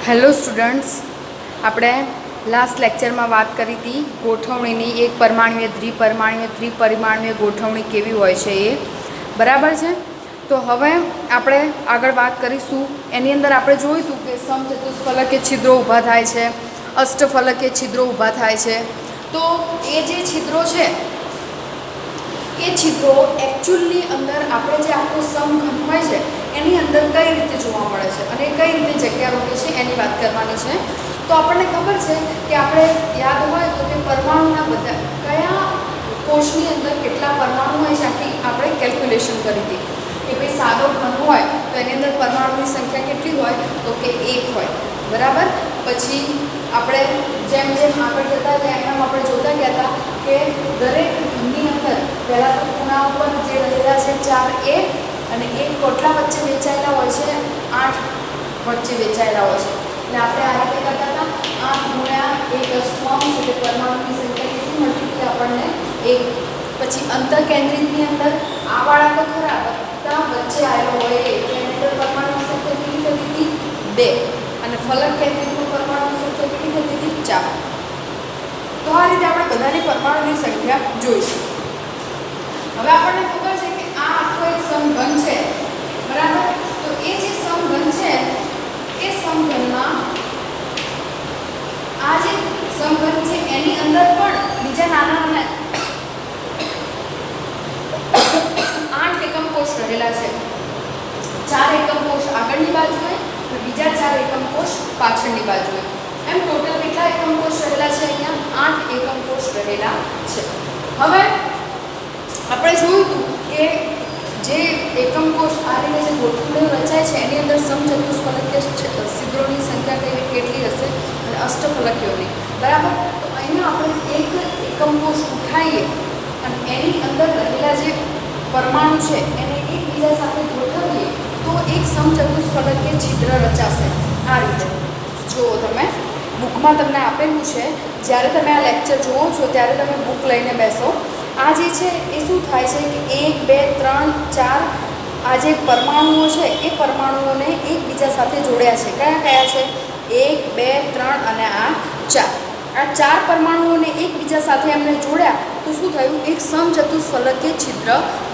Hello students, આપણે last લેક્ચરમાં વાત કરી હતી ગોઠવણીની એક પરમાણ્વીય ત્રિપરિમાણ્વીય ગોઠવણી કેવી હોય છે એ બરાબર છે. તો હવે આપણે આગળ વાત કરીશું. એની અંદર આપણે જોયું હતું કે સમચતુષ્ફલકીય છિદ્રો ઊભા થાય છે, અષ્ટફલકીય છિદ્રો ઊભા થાય છે. તો એ જે છિદ્રો છે એ છિદ્રો એકચ્યુઅલની અંદર આપણે જે આખો સમઘન હોય છે એની અંદર કઈ રીતે જોવા મળે છે અને કઈ રીતે જગ્યા રોકે છે એની વાત કરવાની છે. તો આપણને ખબર છે કે આપણે યાદ હોય તો કે પરમાણુના બધા કયા કોષની અંદર કેટલા પરમાણુ હોય છે આખી આપણે કેલ્ક્યુલેશન કરી હતી કે ભાઈ સાદો ઘન હોય તો એની અંદર પરમાણુની સંખ્યા કેટલી હોય તો કે 1 હોય, બરાબર. પછી આપણે જેમ જેમ આગળ જતા ગયા એમ આપણે જોતા ગયા હતા કે દરેક ઘનની અંદર પહેલાં તો ખૂણા ઉપર જે રહેલા છે 4 અને એક કોટલા વચ્ચે વેચાયેલા હોય છે 8 વચ્ચે વેચાયેલા હોય છે. એટલે આપણે આ રીતે કરતા હતા 8 ગુણ્યા 1 અષ્ટમાંશ એટલે પરમાણુની સંખ્યા કેટલી મળતી હતી આપણને 1. પછી અંતઃકેન્દ્રિતની અંદર આ વાળા તો ખરા બધા વચ્ચે આવેલો હોય એટલે એની અંદર પરમાણુની સંખ્યા કેટલી થતી હતી 2 અને ફલક કેન્દ્રિતમાં પરમાણુની સંખ્યા કેટલી થતી હતી 4. તો આ રીતે આપણે બધાની પરમાણુની સંખ્યા જોઈશું. હવે આપણને ખબર છે કે આ આખો એક સમઘન છે, બરાબર. તો એ જે સમઘન છે એ સમઘનમાં આ જે સમઘન છે એની અંદર પણ બીજા નાના 8 એકમ કોષ રહેલા છે. 4 એકમ કોષ આગળની બાજુએ અને બીજા 4 એકમ કોષ પાછળની બાજુએ. એમ ટોટલ કેટલા એકમ કોષ રહેલા છે? અહીંયા 8 એકમ કોષ રહેલા છે. હવે આપણે જોયું હતું કે જે એકમ કોષ આ રીતે જે ગોઠવણીઓ રચાય છે એની અંદર સમચતુષ્ફલકીય છિદ્રોની સંખ્યા કેટલી હશે અને અષ્ટફલકીયોની, બરાબર. તો અહીંયા આપણે એક એકમ કોષ ઉઠાવીએ અને એની અંદર રહેલા જે પરમાણુ છે એને એકબીજા સાથે ગોઠવીએ તો એક સમચતુષ્ફલકીય છિદ્ર રચાશે. આ રીતે જુઓ, તમે બુકમાં તમને આપેલું છે. જ્યારે તમે આ લેક્ચર જુઓ છો ત્યારે તમે બુક લઈને બેસો. આ જે છે એ શું થાય છે કે 1 2 3 4 આ જે પરમાણુઓ છે એ પરમાણુઓને એકબીજા સાથે જોડ્યા છે. કયા કયા છે? 1 2 3 અને આ 4. આ 4 પરમાણુઓને એકબીજા સાથે એમને જોડ્યા તો શું થયું? એક સમચતુષ્ફલકીય છિદ્ર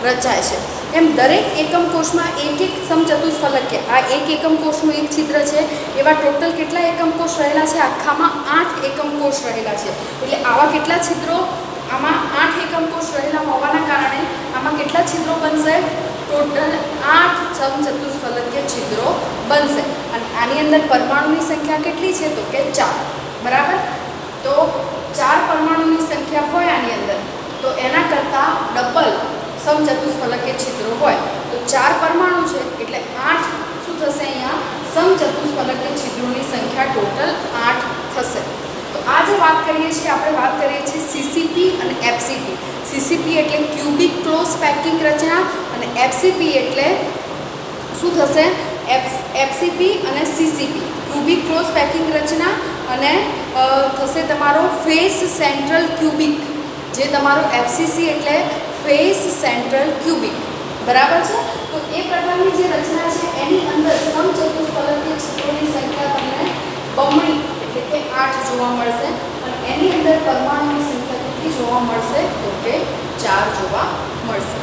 રચાય છે. એમ દરેક એકમ કોષમાં એક એક સમચતુષ્ફલકીય આ એક એકમ કોષનું એક છિદ્ર છે. એવા ટોટલ કેટલા એકમ કોષ રહેલા છે? આખામાં 8 એકમ કોષ રહેલા છે. એટલે આવા કેટલા છિદ્રો? આમાં 8 એકમ કોષ રહેલા હોવાના કારણે આમાં કેટલા છિદ્રો બનશે? ટોટલ 8 સમચતુષ્ફલકીય છિદ્રો બનશે. અને આની અંદર પરમાણુની સંખ્યા કેટલી છે તો કે 4, બરાબર. તો 4 પરમાણુની સંખ્યા હોય આની અંદર તો એના કરતાં ડબલ સમચતુષ્ફલકીય છિદ્રો હોય. તો 4 પરમાણુ છે એટલે 8 શું થશે? અહીંયા સમચતુષ્ફલકીય છિદ્રોની સંખ્યા ટોટલ 8 થશે. તો આ જે વાત કરીએ છીએ આપણે વાત કરીએ છીએ સીસીપી અને એફસીપી. સીસીપી એટલે ક્યુબિક ક્લોઝ પેકિંગ રચના અને એફસીપી એટલે શું થશે? એફસીપી અને સીસીપી ક્યુબિક ક્લોઝ પેકિંગ રચના અને થશે તમારો ફેસ સેન્ટ્રલ ક્યુબિક. જે તમારો એફસીસી એટલે ફેસ સેન્ટ્રલ ક્યુબિક, બરાબર છે. તો એ પ્રકારની જે રચના છે એની અંદર સમચતુષ્ફલકીય છિદ્રોની સંખ્યા તમને બમણી એટલે કે 8 જોવા મળશે અને એની અંદર પરમાણુની સંખ્યા કેટલી જોવા મળશે તો કે 4 જોવા મળશે.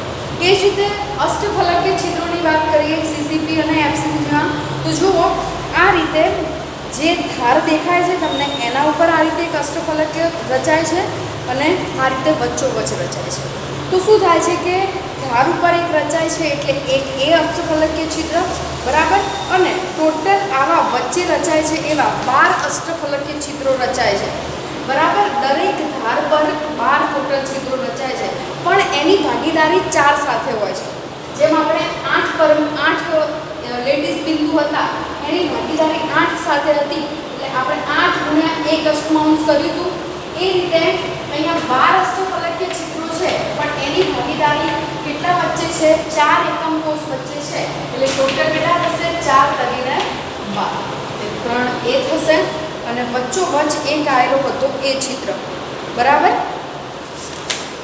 એ જ રીતે અષ્ટફલકીય છિદ્રોની વાત કરીએ સીસીપી અને એફસીપીમાં તો જુઓ આ રીતે જે ધાર દેખાય છે તમને એના ઉપર આ રીતે એક અષ્ટફલકીય રચાય છે અને આ રીતે વચ્ચોવચ્ચ રચાય છે. તો શું થાય છે કે ધાર ઉપર એક રચાય છે એટલે એક એ અષ્ટફલકીય છિદ્ર, બરાબર. અને ટોટલ આવા વચ્ચે રચાય છે એવા 12 અષ્ટફલકીય છિદ્રો રચાય છે, બરાબર. દરેક ધાર પર 12 ટોટલ છિદ્રો રચાય છે પણ એની ભાગીદારી 4 સાથે હોય છે. જેમ આપણે 8 લેડીઝ બિંદુ હતા એની ભાગીદારી 8 સાથે હતી એટલે આપણે 8 ગુણ્યા 1 અષ્ટમાંશ કર્યું હતું. એ રીતે અહીંયા 12 અષ્ટફલકીય છિદ્રો છે પણ એની ભાગીદારી કેટલા વચ્ચે છે? 4 એકમ કોષ વચ્ચે છે. એટલે ટોટલ કેટલા થશે? 4 કરીને 12 3 એ થશે અને વચ્ચોવચ્ચ એક આવેલો હતો એ છિદ્ર, બરાબર.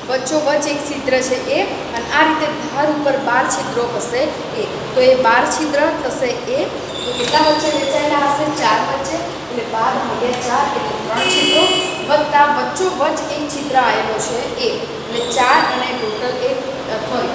વચ્ચોવચ્ચ એક છિદ્ર છે એ અને આ રીતે ધાર ઉપર 12 છિદ્રો હશે એ. તો એ 12 છિદ્ર થશે એ. તો કેટલા વચ્ચે વેચાયેલા હશે? 4 વચ્ચે. ભાગ્યા 4 એટલે 3 છિદ્રો વત્તા વચ્ચોવચ એક છિદ્ર આવેલો છે 1 એટલે 4 અને ટોટલ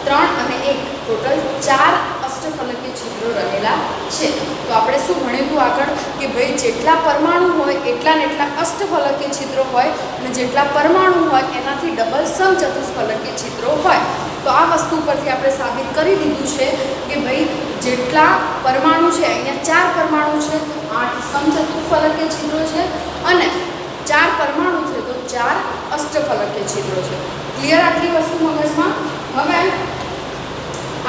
3 અને 1 ટોટલ 4 અષ્ટફલકીય છિદ્રો રહેલા છે. તો આપણે શું ભણ્યું હતું આગળ કે ભાઈ જેટલા પરમાણુ હોય એટલા ને એટલા અષ્ટફલકીય છિદ્રો હોય અને જેટલા પરમાણુ હોય એનાથી ડબલ સમચતુષ્ફલકીય છિદ્રો હોય. તો આ વસ્તુ પરથી આપણે સાબિત કરી દીધું છે કે ભાઈ જેટલા પરમાણુ છે અહીંયા 4 પરમાણુ છે તો 8 સમચતુષ્ફલકીય છિદ્રો છે અને 4 પરમાણુ છે તો 4 અષ્ટફલકીય છિદ્રો છે. ક્લિયર આટલી વસ્તુ મગજમાં? હવે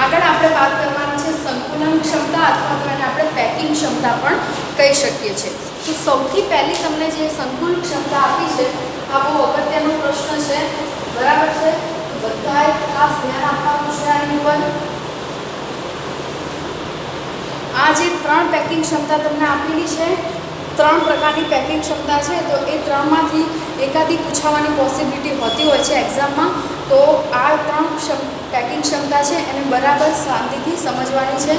આગળ આપણે વાત કરવાની છે સંકુલન ક્ષમતા અથવા તો એને આપણે પેકિંગ ક્ષમતા પણ કહી શકીએ છીએ. તો સૌથી પહેલી તમને જે સંકુલ ક્ષમતા આપી છે આ બહુ અગત્યનો પ્રશ્ન છે. બરાબર છે? તો બધાએ ખાસ ધ્યાન આપવાનું છે આની ઉપર. આ જે 3 પેકિંગ ક્ષમતા તમને આપેલી છે 3 પ્રકારની પેકિંગ ક્ષમતા છે તો એ 3માંથી એકાદી પૂછાવાની પોસિબિલિટી હોતી હોય છે એક્ઝામમાં. તો આ 3 પેકિંગ ક્ષમતા છે એને બરાબર શાંતિથી સમજવાની છે.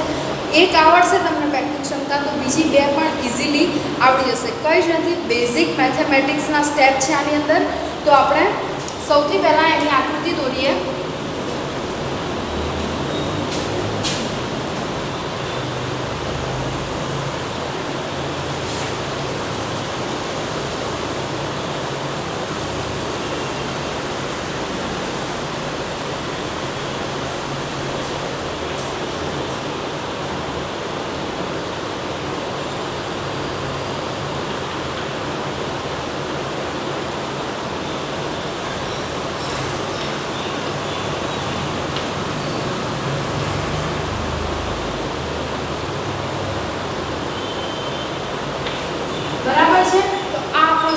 એક આવડશે તમને પેકિંગ ક્ષમતા તો બીજી 2 પણ ઇઝીલી આવડી જશે. કંઈ જ નથી, બેઝિક મેથેમેટિક્સના સ્ટેપ છે આની અંદર. તો આપણે સૌથી પહેલાં એની આકૃતિ દોરીએ.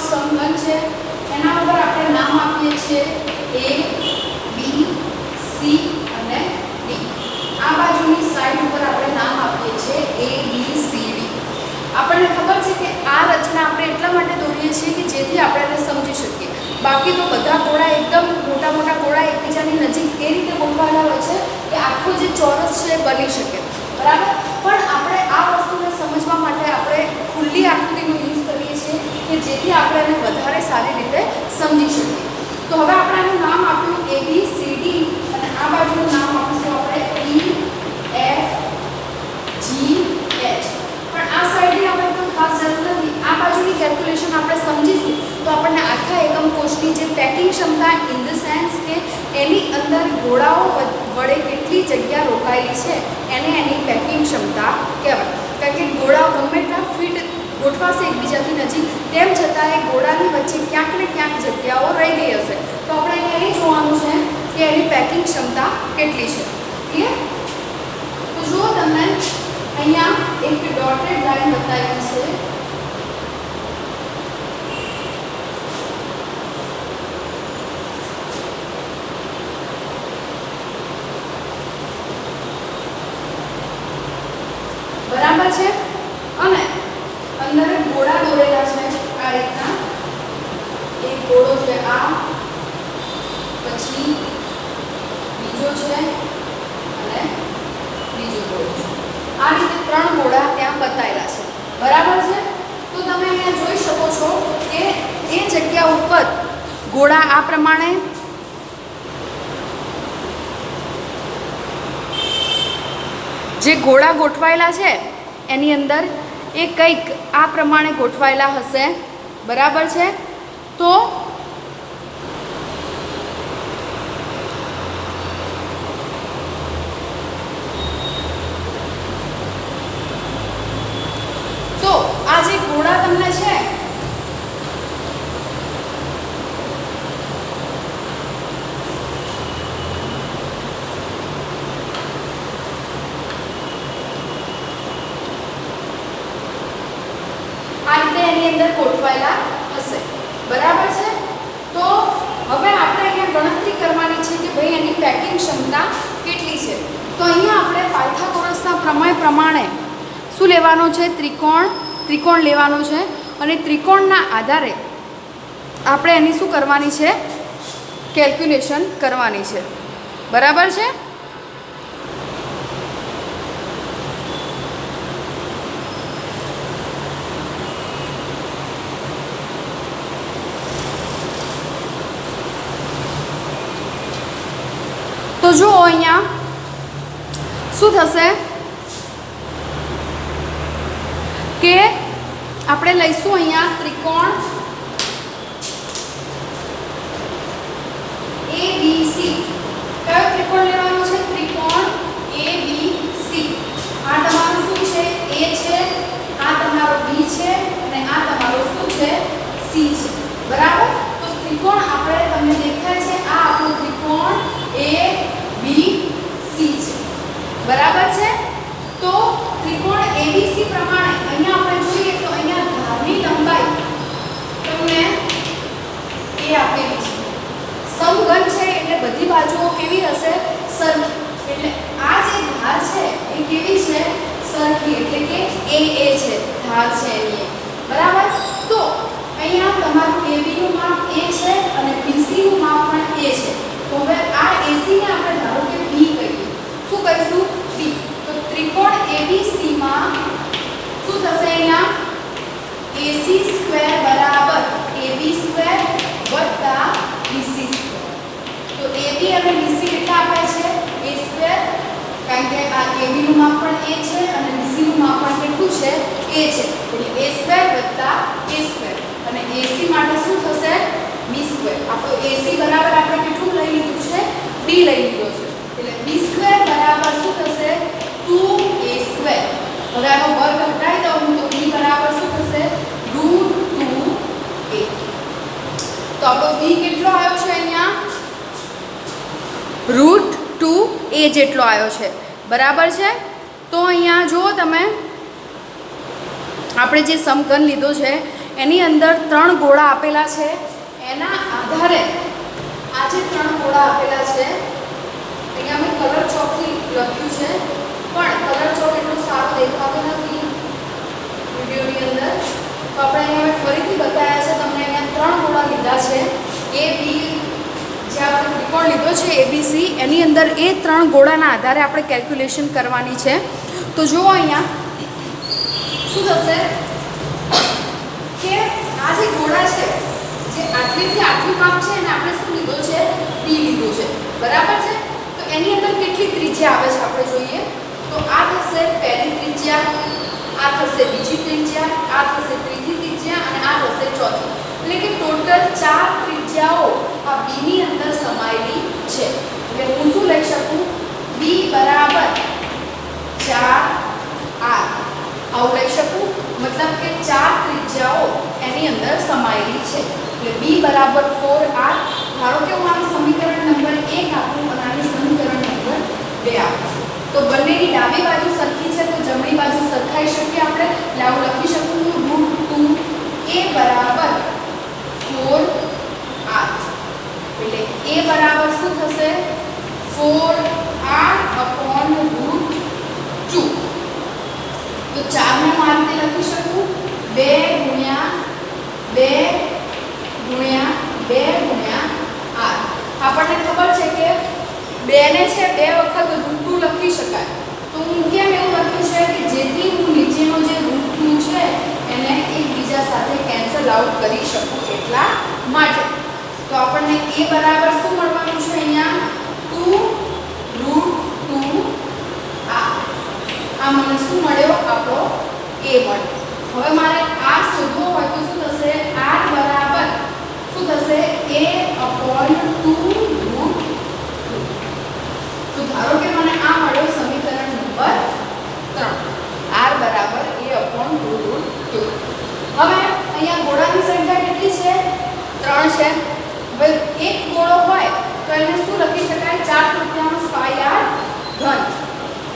સમઘન છે એના ઉપર આપણે નામ આપીએ છીએ A, B, C અને D. આ બાજુની સાઈડ ઉપર આપણે નામ આપીએ છીએ A, B, C, D. આપણને ખબર છે કે આ રચના આપણે એટલા માટે દોરીએ છીએ કે જેથી આપણે એને સમજી શકીએ. બાકી તો બધા ગોળા એકદમ મોટા મોટા ગોળા એકબીજાની નજીક એ રીતે ગોઠવાયેલા હોય છે કે આખો જે ચોરસ છે એ બની શકે. બરાબર? પણ આપણે આ વસ્તુને સમજવા માટે આપણે ખુલ્લી આકૃતિનો યુઝ કરીએ છીએ કે જેથી આપણે એને વધારે સારી રીતે સમજી શકીએ. તો હવે આપણે આનું નામ આપ્યું A, B, C, D અને આ બાજુનું નામ આપીશું આપણે E, F, G, H. પણ આ સાઈડની આપણે કોઈ ખાસ જરૂર નથી. આ બાજુની કેલ્ક્યુલેશન આપણે સમજીશું તો આપણને આખા એકમ કોષની જે પેકિંગ ક્ષમતા ઇન ધ સેન્સ કે એની અંદર ગોળાઓ વડે કેટલી જગ્યા રોકાયેલી છે એને એની પેકિંગ ક્ષમતા કહેવાય. કારણ કે ગોળાઓ ગમે ત્યાં ફિટ ગોઠવાશે એકબીજાથી નજીક તેમ છતાં એ ગોળાની વચ્ચે ક્યાંક ને ક્યાંક જગ્યાઓ રહી ગઈ હશે. તો આપણે અહીંયા એ જોવાનું છે કે એની પેકિંગ ક્ષમતા કેટલી છે. ક્લિયર? તો જુઓ તમને અહીંયા એક ડોટેડ લાઈન બતાવી છે. બરાબર છે? અને અંદર ગોળા દોરેલા છે આ રીતના. એક ગોળો છે આ, પછી બીજો છે અને બીજો ગોળો છે. આ રીતે 3 ગોળા ત્યાં બતાવેલા છે. બરાબર છે? તો તમે અહીંયા જોઈ શકો છો કે એ જગ્યા ઉપર ગોળા આ પ્રમાણે જે ગોળા ગોઠવાયેલા છે એની અંદર એ કંઈક આ પ્રમાણે ગોઠવાયેલા હશે. બરાબર છે? તો આ જે ગોળા તમને છે આ રીતે એની અંદર ગોઠવાયેલા હશે. બરાબર છે? તો હવે આપણે અહીંયા ગણતરી કરવાની છે કે ભાઈ એની પેકિંગ ક્ષમતા કેટલી છે. તો અહીંયા આપણે પાયથાગોરસના પ્રમેય પ્રમાણે શું લેવાનો છે? ત્રિકોણ લેવાનો છે અને ત્રિકોણના આધારે આપણે એની શું કરવાની છે? કેલ્ક્યુલેશન કરવાની છે. બરાબર છે? જુઓ અહીંયા શું થશે કે આપણે લઈશું અહીંયા ત્રિકોણ ABC. કયો ત્રિકોણ લેવાનો છે? ત્રિકોણ ABC. આ તમારું શું છે? A છે, આ તમારો B છે અને આ તમારો શું છે? C છે. બરાબર? તો ત્રિકોણ આપણે તમને દેખાય છે આ આપણો ત્રિકોણ ABC છે. બરાબર છે? તો ત્રિકોણ ABC પ્રમાણે અહીંયા આપણે જોઈએ તો અહીંયા ધારની લંબાઈ તમને એ આપેલી છે. સમઘન છે એટલે બધી બાજુઓ કેવી હશે? સરખી. એટલે આ જે ધાર છે એ કેવી છે? સરખી. એટલે કે AA છે ધાર છે એની. બરાબર? તો અહીંયા તમારું AB નું માપ A છે અને BC નું માપ પણ A છે. તો હવે આ AC ને આપણે ધારો કે B કહીએ. શું કહીશું? B. તો ત્રિકોણ ABC માં શું થશે? અહીંયા AC સ્ક્વેર બરાબર AB સ્ક્વેર વત્તા BC સ્ક્વેર. તો AB અને BC કેટલા આપ્યા છે? A સ્ક્વેર, કારણ કે આ AB નું માપ પણ A છે અને BC નું માપ પણ કેટલું છે? A છે. એટલે A સ્ક્વેર વત્તા A સ્ક્વેર અને AC માટે શું થશે? B square. આપણો AC બરાબર આપણે કેટલું લઈ લીધું છે? B લઈ લીધો છે. એટલે B સ્ક્વેર બરાબર શું થશે? 2A square. હવે આનો વર્ગ હટાવી દઉં તો B બરાબર શું થશે? √2A. તો આપણો B કેટલો આવ્યો છે? અહીંયા √2A જેટલો આવ્યો છે. બરાબર છે? તો અહીંયા જુઓ તમે, આપણે જે સમઘન લીધો છે એની અંદર 3 ગોળા આપેલા છે. એના આધારે આ જે 3 ગોળા આપેલા છે અહીંયા મેં કલર ચોકથી લખ્યું છે, પણ કલર ચોક એટલો સારો દેખાતો નથી વિડીયોની અંદર. તો આપણે અહીંયા ફરીથી બતાવ્યા છે તમને. અહીંયા 3 ગોળા લીધા છે. AB જે આપણે ત્રિકોણ લીધો છે ABC, એની અંદર એ 3 ગોળાના આધારે આપણે કેલ્ક્યુલેશન કરવાની છે. તો જુઓ અહીંયા શું થશે કે આ જે ગોળા છે જે આટલીથી આટલું માપ છે અને આપણે શું લીધો છે? B લીધો છે. બરાબર છે? તો એની અંદર કેટલી ત્રિજ્યા આવે છે આપણે જોઈએ. તો આ થશે પહેલી ત્રિજ્યા, આ થશે બીજી ત્રિજ્યા, આ થશે ત્રીજી ત્રિજ્યા અને આ થશે ચોથી. એટલે કે ટોટલ 4 ત્રિજ્યાઓ આ B ની અંદર સમાયેલી છે. એટલે હું શું લઈ શકું? B બરાબર 4R આવું લઈ શકું. મતલબ કે 4 ત્રિજ્યાઓ એની અંદર સમાયેલી છે. એટલે B બરાબર 4R. ધારો કે હું આનું સમીકરણ નંબર 1 આપું અને આનું સમીકરણ નંબર 2 આપું. તો બંનેની ડાબી બાજુ સરખી છે તો જમણી બાજુ સરખાઈ શકીએ આપણે. એટલે આવું લખી શકું √2A બરાબર 4R. એટલે A બરાબર શું થશે? 4R/√2. તો 4 ને હું આ રીતે લખી શકું 2 × 2 × R. આપણને ખબર છે કે 2 ને છે 2 વખત √2 લખી શકાય. તો હું કેમ એવું લખ્યું છે કે જેથી હું નીચેનો જે √2 છે એને એકબીજા સાથે કેન્સલ આઉટ કરી શકું એટલા માટે. તો આપણને A બરાબર શું મળવાનું છે? અહીંયા 2√2R. આ મને શું મળ્યો? આપણો A મળ્યો. હવે મારે R શોધવો હોય તો શું થશે? R બરાબર શું થશે? A/2√2. તો ધારો કે મને આ મળ્યો સમીકરણ નંબર 3. R બરાબર A/√2. હવે અહીંયા ગોળાની સંખ્યા કેટલી છે? 3 છે. હવે એક ગોળો હોય તો એને શું લખી શકાય? 4/5R ઘન.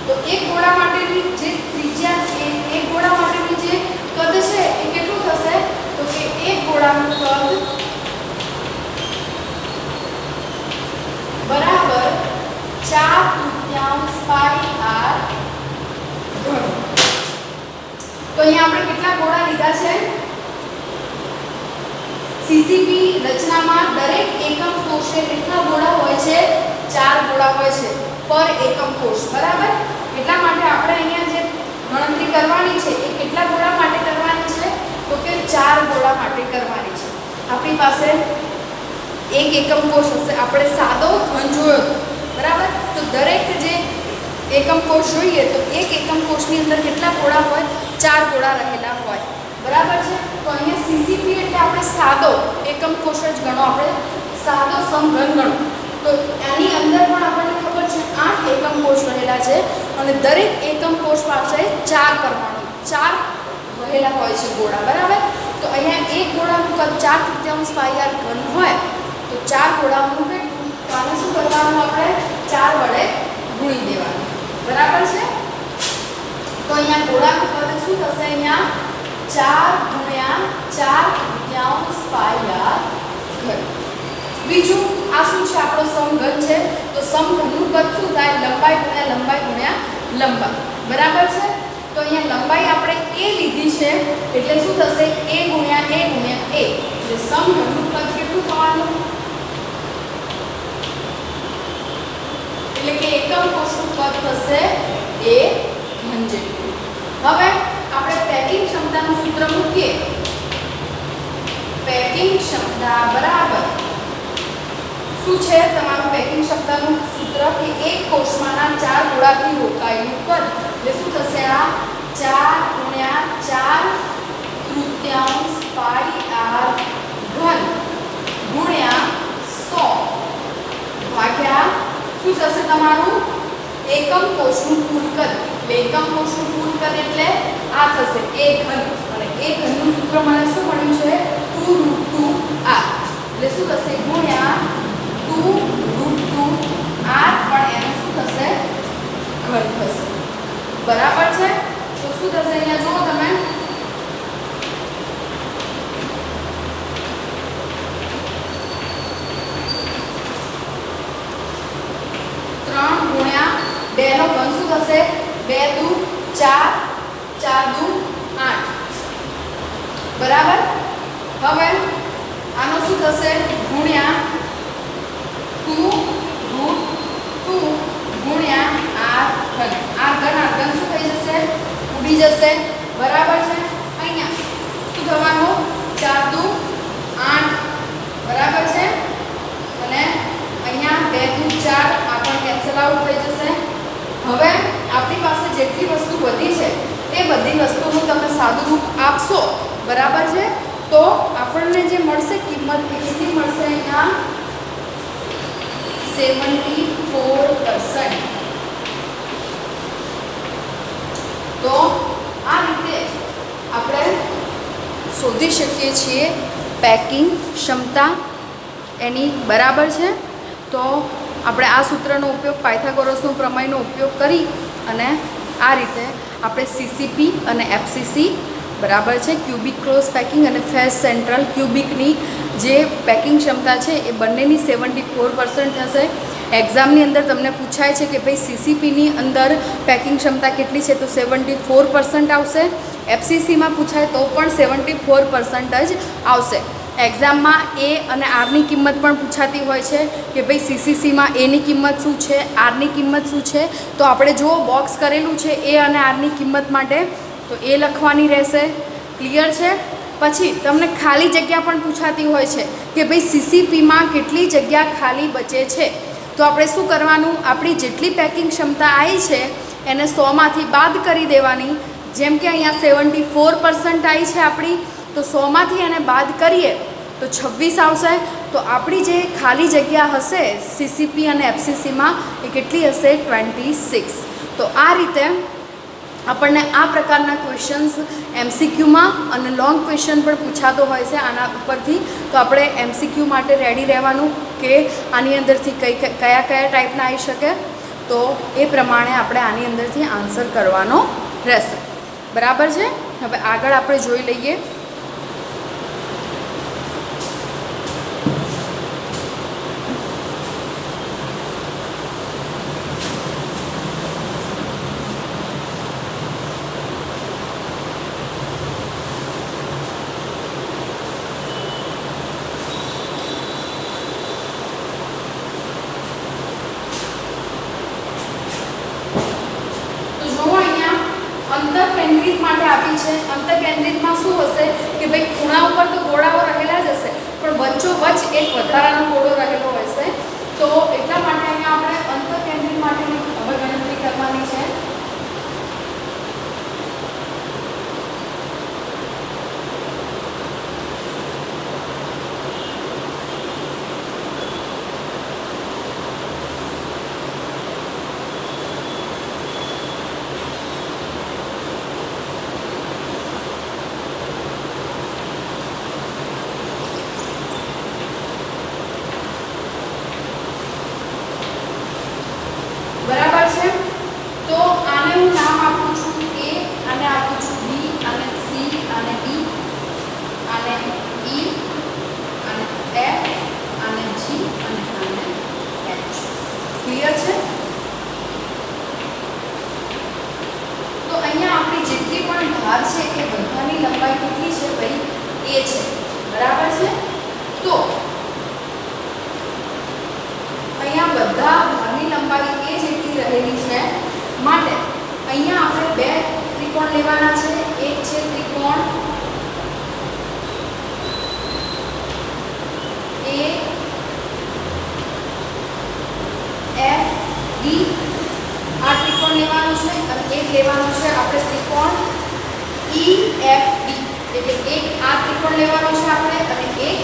તો એક ગોળા માટેની જે ત્રિજ્યા છે, એક ગોળા માટેની જે કદ છે એ કેટલું થશે? તો કે એક ગોળાનું કદ બરાબર 4/5R ઘન. તો અહીંયા આપણે કેટલા ગોળા લીધા છે? સીસીપી રચનામાં દરેક એકમ કોષે કેટલા ગોળા હોય છે? 4 ગોળા હોય છે પર એકમ કોષ. બરાબર? એટલા માટે આપણે અહીંયા જે ગણતરી કરવાની છે એ કેટલા ગોળા માટે કરવાની છે? તો કે 4 ગોળા માટે કરવાની છે. આપણી પાસે એક એકમ કોષ હશે. આપણે સાદો ઘન જોયો હતો. બરાબર? તો દરેક જે એકમ કોષ જોઈએ તો એક એકમ કોષની અંદર કેટલા ગોળા હોય? 4 ગોળા રહેલા હોય, બરાબર છે. તો અહીંયા સીસીપી એટલે આપણે સાદો એકમ કોષ જ ગણો, આપણે સાદો સમઘન ગણો. તો આની અંદર પણ આપણને ખબર છે 8 એકમ કોષ રહેલા છે અને દરેક એકમ કોષ પાસે 4 પરમાણુ 4 રહેલા હોય છે ગોળા, બરાબર. તો અહીંયા એક ગોળાનું કદ 4/3 પાઈ r ઘન હોય તો 4 ગોળાનું કેટલું? તો આને શું કરવાનું? આપણે 4 વડે ગુણી દેવાનું, બરાબર છે. તો અહીંયા ગોળાનું કદ શું થશે? અહીંયા 4 × 4/3 પાઈ r ઘન. બીજું આ શું છે? આપણો સમઘન છે. તો સમઘનનું કદ શું થાય? લંબાઈ ગુણ્યા લંબાઈ ગુણ્યા લંબાઈ, બરાબર છે. તો અહીંયા લંબાઈ આપણે a લીધી છે એટલે શું થશે? a ગુણ્યા a ગુણ્યા a. એટલે સમઘનનું કદ કેટલું થવાનું? એટલે કે એકમ કોષનું કદ થશે a ઘન જેટલું. હવે આપણે પેકિંગ ક્ષમતાનું સૂત્ર મૂકીએ. પેકિંગ ક્ષમતા બરાબર શું છે તમારું પેકિંગ ક્ષમતાનું સૂત્ર? કે એક કોષમાંના 4 ગોળાથી રોકાયેલું કદ. એટલે શું થશે? આ 4 × 4/3 પાઈ r ઘન ગુણ્યા 100 ભાગ્યા શું થશે તમારું? એકમ કોષનું કુલ કદ. એટલે એકમ કોષનું કુલ કદ એટલે આ થશે a ઘન, અને a ઘનનું સૂત્ર મને શું મળ્યું છે? 2√2r. એટલે શું થશે? ગુણ્યા 2√2r, પણ એનું શું થશે? ઘન થશે, બરાબર છે. તો શું થશે? અહીંયા જુઓ તમે 3 ગુણ્યા 2 નો ઘન શું થશે? 2 દુ 4, 4 દુ 8, બરાબર. હવે આનો શું થશે? ગુણ્યા 2√2 ગુણ્યા r ઘન. r ઘન શું થઈ જશે? ઉડી જશે, બરાબર છે. અહીંયા શું થવાનું? 4 દુ 8, બરાબર છે. અને અહીંયા 2 દુ 4 આ પણ કેન્સલ આઉટ થઈ જશે. હવે આપણી પાસે જેટલી વસ્તુ બધી છે એ બધી વસ્તુનું તમે સાદું રૂપ આપશો, બરાબર છે. તો આપણને જે મળશે કિંમત એ કેટલી મળશે? અહીંયા 74%. તો આ રીતે આપણે શોધી શકીએ છીએ પેકિંગ ક્ષમતા એની, બરાબર છે. તો આપણે આ સૂત્રનો ઉપયોગ પાયથાગોરસનો પ્રમેયનો ઉપયોગ કરી અને આ રીતે આપણે સીસીપી અને એફસીસી, બરાબર છે, ક્યુબિક ક્લોઝ પેકિંગ અને ફેસ સેન્ટ્રલ ક્યુબિકની જે પેકિંગ ક્ષમતા છે એ બંનેની 74% થશે. એક્ઝામની અંદર તમને પૂછાય છે કે ભાઈ સીસીપીની અંદર પેકિંગ ક્ષમતા કેટલી છે? તો 74% આવશે. એફસીસીમાં પૂછાય તો પણ 74% જ આવશે. એક્ઝામમાં એ અને આરની કિંમત પણ પૂછાતી હોય છે કે ભાઈ સીસીસીમાં એની કિંમત શું છે, આરની કિંમત શું છે. તો આપણે જો બોક્સ કરેલું છે એ અને આરની કિંમત માટે, તો એ લખવાની રહેશે. ક્લિયર છે? પછી તમને ખાલી જગ્યા પણ પૂછાતી હોય છે કે ભાઈ સીસીપીમાં કેટલી જગ્યા ખાલી બચે છે. તો આપણે શું કરવાનું? આપણી જેટલી પેકિંગ ક્ષમતા આવી છે એને 100માંથી બાદ કરી દેવાની. જેમ કે અહીંયા 74% આવી છે આપણી, તો 100માંથી એને બાદ કરીએ તો 26 આવશે. તો આપણી જે ખાલી જગ્યા હશે સીસીપી અને એફસીસીમાં એ કેટલી હશે? 26. તો આ રીતે આપણને આ પ્રકારના ક્વેશ્ચન્સ એમસીક્યુમાં અને લોંગ ક્વેશ્ચન પણ પૂછાતો હોય છે આના ઉપરથી. તો આપણે એમસીક્યુ માટે રેડી રહેવાનું કે આની અંદરથી કયા ટાઈપના આવી શકે, તો એ પ્રમાણે આપણે આની અંદરથી આન્સર કરવાનો રહેશે, બરાબર છે. હવે આગળ આપણે જોઈ લઈએ. અંતરકેન્દ્રિત માટે આપી છે. અંતરકેન્દ્રિતમાં શું હશે? EFD એટલે એક આ ત્રિકોણ લેવાનો છે આપણે અને એક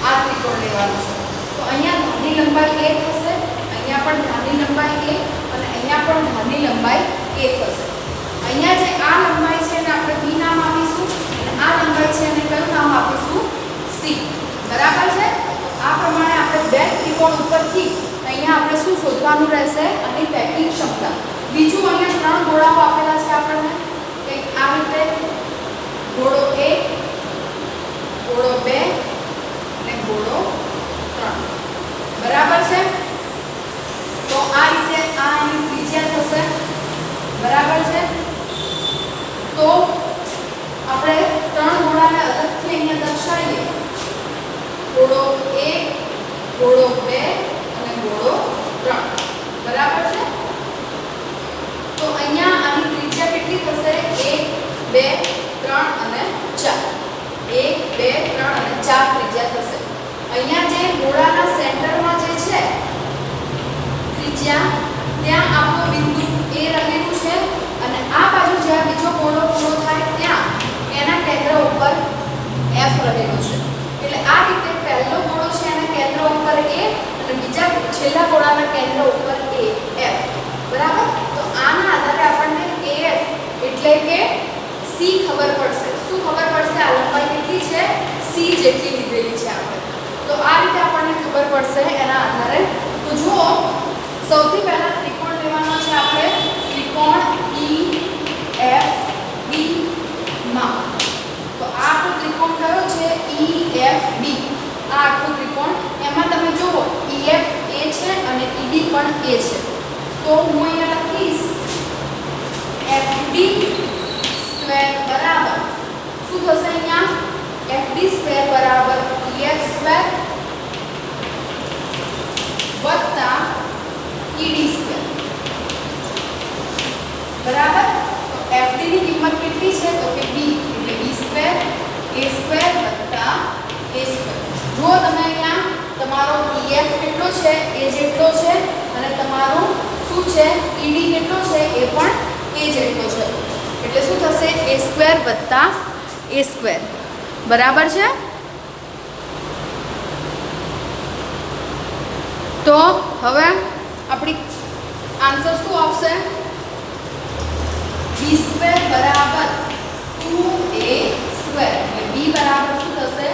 આ ત્રિકોણ લેવાનો છે. તો અહીંયા ધારની લંબાઈ a થશે, અહીંયા પણ ધારની લંબાઈ a અને અહીંયા પણ ધારની લંબાઈ a થશે. અહીંયા જે આ લંબાઈ છે એને આપણે b નામ આપીશું અને આ લંબાઈ છે એને કયું નામ આપીશું? c. બરાબર છે? તો આ પ્રમાણે આપણે બે ત્રિકોણ ઉપરથી અહીંયા આપણે શું શોધવાનું રહેશે? આની પેકિંગ ક્ષમતા. બીજું અહીંયા ત્રણ ગોળાઓ આપેલા છે આપણને કંઈક આ રીતે ગોળો 1, ગોળો 2 અને ગોળો 3. બરાબર છે? તો આ રીતે આ એની ત્રિજ્યા થશે. બરાબર છે? તો આપણે ત્રણ ગોળાને અલગથી અહીંયા દર્શાવીએ. ગોળો 1, ગોળો 2 અને ગોળો 3. બરાબર છે? તો અહીંયા આની ત્રિજ્યા કેટલી થશે? 1, 2, 3 અને 4. 1, 2, 3 અને 4 ત્રિજ્યા થશે. અહીંયા જે ગોળાના સેન્ટરમાં જે છે ત્રિજ્યા, ત્યાં આપણો બિંદુ A રહેલું છે અને આ બાજુ જ્યાં બીજો ગોળો પૂરો થાય ત્યાં એના કેન્દ્ર ઉપર F રહેલું છે. એટલે આ રીતે પહેલો ગોળો છે એના કેન્દ્ર ઉપર A અને બીજા છેલ્લા ગોળાના કેન્દ્ર ઉપર AF. બરાબર? તો આના આધારે આપણને AF એટલે કે C ખબર પડશે. શું ખબર પડશે? આ લંબાઈ કેટલી છે? C જેટલી લીધેલી છે આપણે. તો આ રીતે આપણને ખબર પડશે એના આધારે. તો જુઓ, સૌથી પહેલા ત્રિકોણ લેવાનો છે આપણે, ત્રિકોણ EFD માં. તો આ આપણો ત્રિકોણ કયો છે? EFD. આ આખો ત્રિકોણ, એમાં તમે જુઓ EF A છે અને ED પણ A છે. તો હું અહીંયા લખીશ FD સ્ક્વેર બરાબર શું થશે? અહીંયા FD સ્ક્વેર બરાબર EF સ્ક્વેર વત્તા ED સ્ક્વેર. બરાબર? તો FD ની કિંમત કેટલી છે? તો કે B એટલે B સ્ક્વેર A સ્ક્વેર વત્તા A સ્ક્વેર. જો તમે અહીંયા તમારો EF કેટલો છે? A જેટલો છે અને તમારું શું છે? ED કેટલો છે? એ પણ A જેટલો છે. એટલે શું થશે? A સ્ક્વેર વત્તા A સ્ક્વેર. બરાબર છે? તો હવે આપણી આન્સર શું આવશે? B સ્ક્વેર બરાબર 2A સ્ક્વેર. એટલે B બરાબર શું થશે?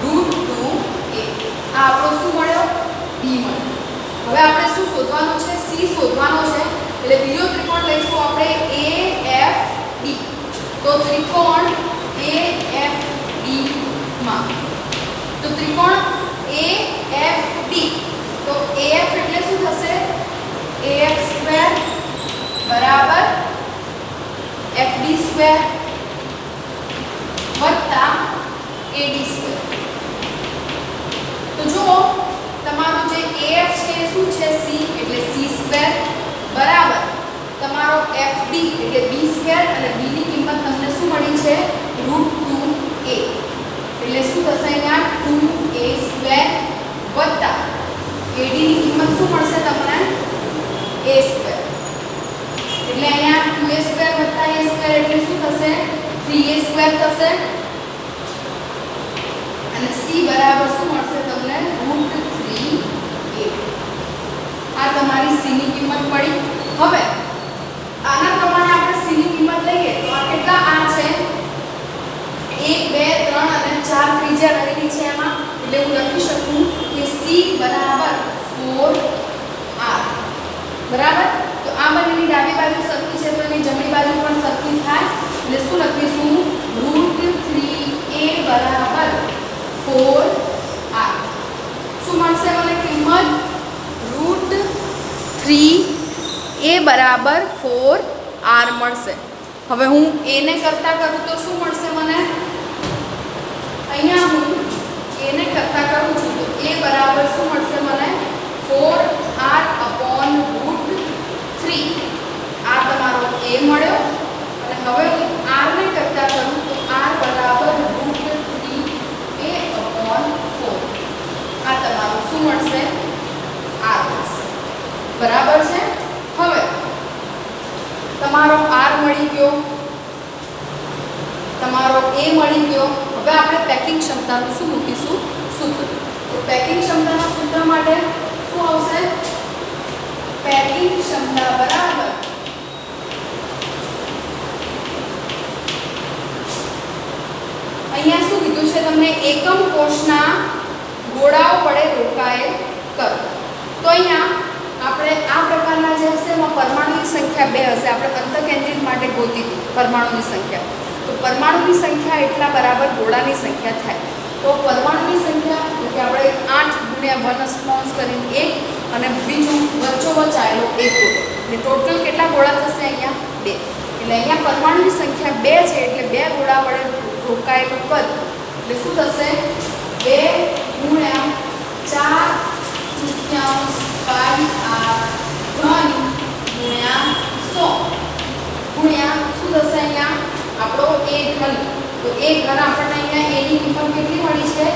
√2A. આ આપણો શું મળ્યો? B મળ્યો. હવે આપણે શું શોધવાનું છે? C શોધવાનો છે. એટલે બીજો ત્રિકોણ લઈશું આપણે AFD. તો ત્રિકોણ AFD માં, તો ત્રિકોણ AFD, તો AF એટલે શું થશે? AF સ્ક્વેર બરાબર FD સ્ક્વેર વત્તા AD સ્ક્વેર. તો જુઓ, તમારું જે AF છે એ શું છે? C એટલે C સ્ક્વેર બરાબર તમારો FD એટલે B સ્ક્વેર અને B ની કિંમત તમને શું મળી છે? √2A. એટલે શું થશે? અહીંયા 2A સ્ક્વેર વત્તા AD ની કિંમત શું મળશે તમને? A square. એટલે અહીંયા 2A સ્ક્વેર વત્તા A સ્ક્વેર એટલે શું થશે? 3A સ્ક્વેર થશે અને C બરાબર શું મળશે તમને? √3A. આ તમારી C ની કિંમત મળી. હવે આના પ્રમાણે આપણે C ની કિંમત લઈએ તો આ કેટલા આ છે? 1, 2, 3 અને 4 ત્રિજ્યા રહેલી છે એમાં. એટલે હું લખી શકું કે C બરાબર 4R. બરાબર? તો આ બંનેની ડાબી બાજુ સરખી છે તો એની જમણી બાજુ પણ સરખી થાય. એટલે શું લખીશું? √3A બરાબર 4R. શું મળશે મને કિંમત? √3A બરાબર 4R મળશે. હવે હું A ને કરતા કરું તો શું મળશે મને? અહીંયા હું A ને કરતા કરું છું તો A બરાબર શું મળશે મને? 4R/√3. આ તમારો A મળ્યો. અને હવે હું R ને કરતા કરું તો R બરાબર √3A/4. આ તમારું શું મળશે? R મળશે. બરાબર છે? હવે તમારો R મળી ગયો. એ મળી ગયો. હવે આપણે પેકિંગ ક્ષમતાનું શું મૂકીશું? સૂત્ર. તો પેકિંગ ક્ષમતાના સૂત્ર માટે શું આવશે? પેકિંગ ક્ષમતા બરાબર અહીંયા શું કીધું છે તમને? એકમ કોષના ગોળાઓ વડે રોકાયેલ કર. તો અહીંયા આપણે આ પ્રકારના જે હશે એમાં પરમાણુની સંખ્યા 2 હશે. આપણે અંતઃકેન્દ્રિત માટે ગોતી હતી પરમાણુની સંખ્યા. તો પરમાણુની સંખ્યા એટલા બરાબર ગોળાની સંખ્યા થાય. તો પરમાણુની સંખ્યા એટલે આપણે 8 × 1 સ્મોલ્સ કરીને 1 અને બીજું વચ્ચોવચ્ચ આવેલો 1 ગોળો. એટલે ટોટલ કેટલા ગોળા થશે? અહીંયા 2. એટલે અહીંયા પરમાણુની સંખ્યા 2 છે એટલે 2 ગોળા વડે રોકાયેલું કદ એટલે શું થશે? 2 × 4/5r3 × 100 શું થશે? અહીંયા આપણો a ઘન. તો a ઘન આપણને અહીંયા a ની કિંમત કેટલી મળી છે?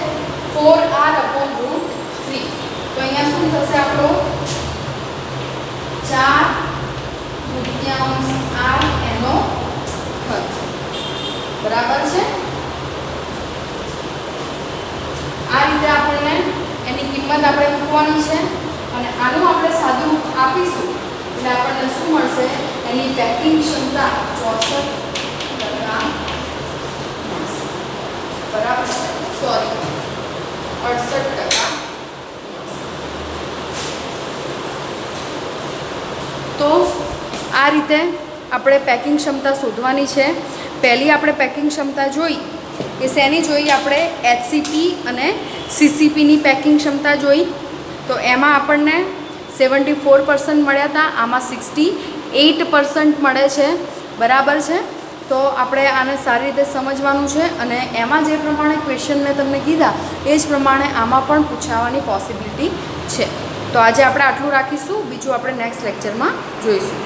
4r/√3. તો અહીંયા શું થશે? આપણો 4/5r એનો ઘન બરાબર છે. આ રીતે આપણને એની કિંમત આપણે મૂકવાની છે અને આનું આપણે સાદું રૂપ આપીશું એટલે આપણને શું મળશે? એની પેકિંગ ક્ષમતા 64% મળશે. બરાબર છે? સોરી 68%. તો આ રીતે આપણે પેકિંગ ક્ષમતા શોધવાની છે. પહેલી આપણે પેકિંગ ક્ષમતા જોઈ એ શેની જોઈ? આપણે HCP અને CCPની પેકિંગ ક્ષમતા જોઈ. તો એમાં આપણને 74% મળ્યા હતા, આમાં 68% મળે છે. બરાબર છે? તો આપણે આને સારી રીતે સમજવાનું છે અને એમાં જે પ્રમાણે ક્વેશ્ચન મેં તમને કીધા એ જ પ્રમાણે આમાં પણ પૂછાવાની પોસિબિલિટી છે. તો આજે આપણે આટલું રાખીશું. બીજું આપણે નેક્સ્ટ લેક્ચરમાં જોઈશું.